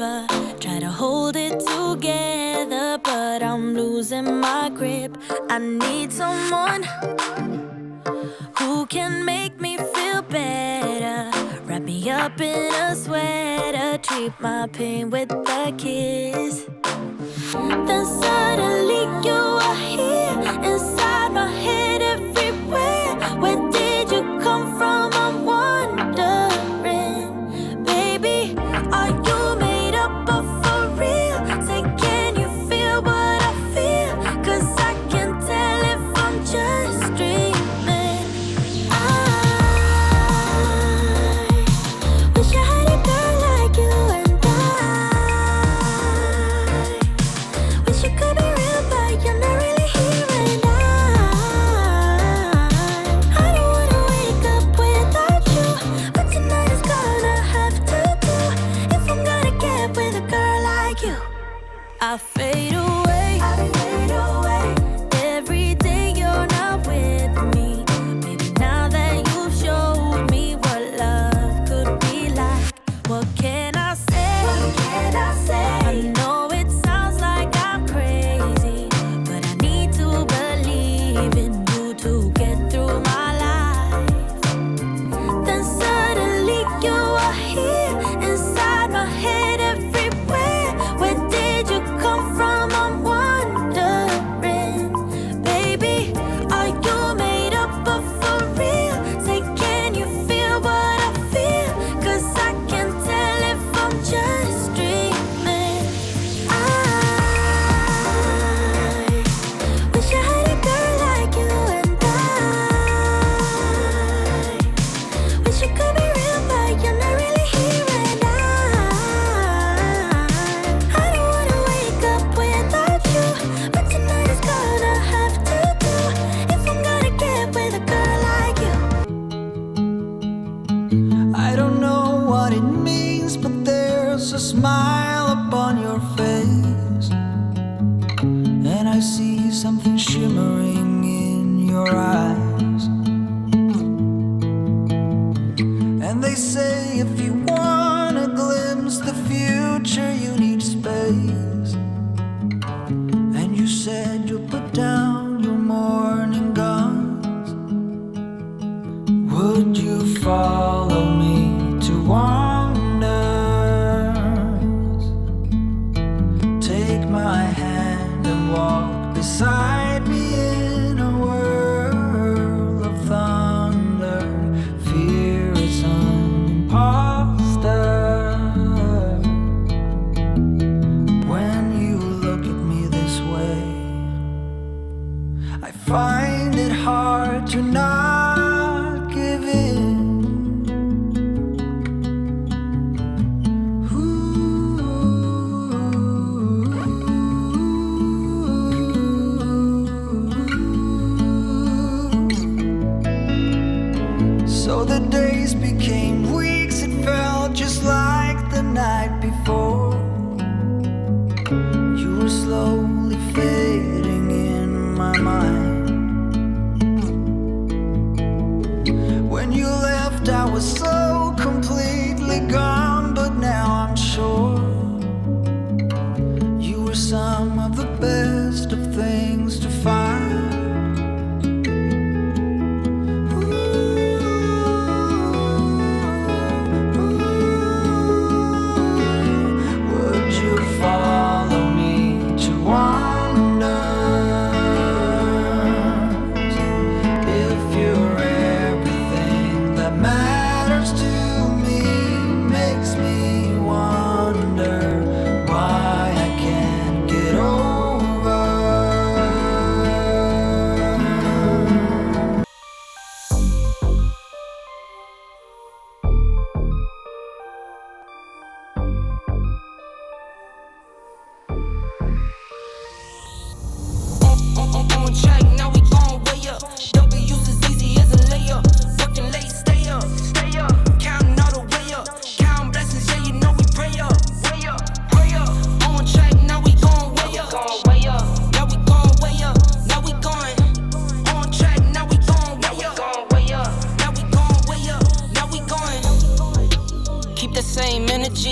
forever. Try to hold it together, but I'm losing my grip. I need someone who can make me feel better. Wrap me up in a sweater, treat my pain with a kiss. Then suddenly you are here, inside my head everywhere. Where did you come from? I'm wondering. Baby, are you made up of for real? Say, can you feel what I feel? 'Cause I can tell if I'm just dreaming. I wish I had a girl like you, and wish you could be real, but you're not really here. And I don't wanna wake up without you, but tonight is gonna have to do. If I'm gonna get with a girl like you, I fade away. Every day you're not with me. Maybe now that you've showed me what love could be like, what can I say? I know it sounds like I'm crazy, but I need to believe in you to get through my life. Then suddenly you are here, inside my head everywhere. Where did you come from? I'm wondering. Baby, are you made up of for real? Say, can you feel what I feel? 'Cause I can tell if I'm just dreaming. I wish I had a girl like you, and wish you could be real, but you're not really here. And I don't wanna wake up without you, but tonight is gonna have to do. If I'm gonna get with a girl like you. I don't know what it means, but there's a smile upon your face, and I see something shimmering in your eyes. And they say if you wanna glimpse the future, you need space. And you said you'll put down your morning guns. Would you follow me to wonders? Take my hand and walk beside me in a world of thunder. Fear is an imposter. When you look at me this way, I find it hard to not give in. So the days became weeks, it felt just like the night before. You were slowly fading in my mind. When you left, I was so completely gone, but now I'm sure you were some of the best of things to find.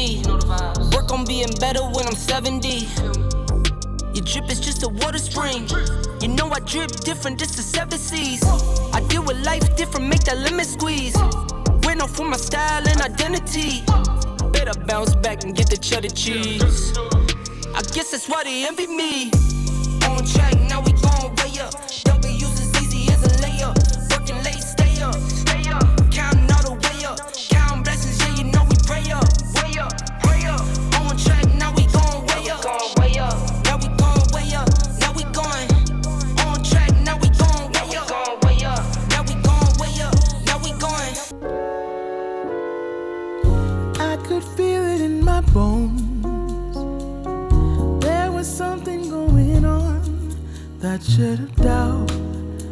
me. Work on being better when I'm 70. Your drip is just a water spring. You know I drip different, this the 7 seas. I deal with life different, make that lemon squeeze. Went off for my style and identity. Better bounce back and get the cheddar cheese. I guess that's why they envy me. On track, now we going way up. W's as easy as a layup. Working late, stay up. Counting all the way up. Counting blessings, yeah, you know we pray up. Way up, pray up. On track, now we going way up. Now we going way up. Now we going. On track, now we going way up. Now we going way up. Now we going. I could feel it in my bones. There was something going on. That shit of doubt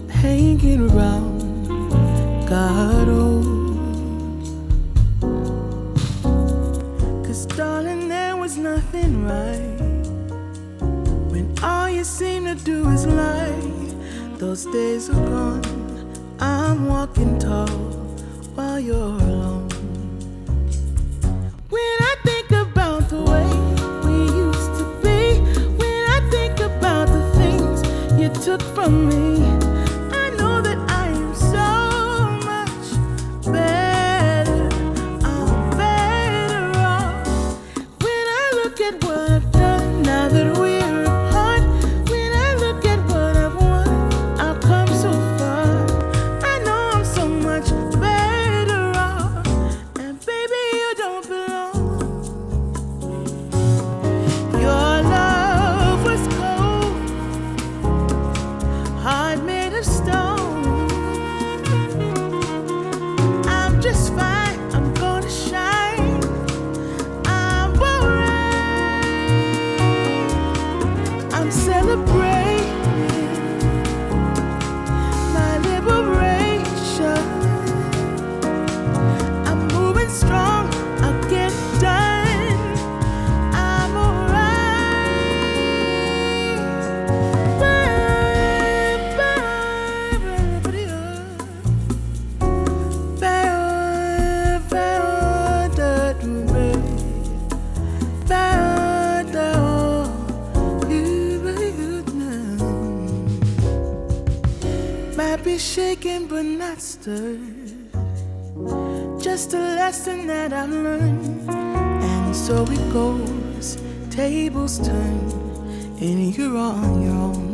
hanging around. God, oh. 'Cause darling, there was nothing right when all you seem to do is lie. Those days are gone. I'm walking tall while you're alone. When I think about the way we used to be, when I think about the things you took from me, I know that I am so much better. I'm better off. When I look at what I've done now that we're apart, when I look at what I've won, I've come so far. I know I'm so much better off. And baby, you don't belong. Your love was cold, heart made of stone. I'm just fine, I'm gonna shine. I'm alright. I'm celebrating my liberation. I'm moving strong, I'll get done. I'm might be shaken but not stirred. Just a lesson that I've learned. And so it goes, tables turn, and you're on your own.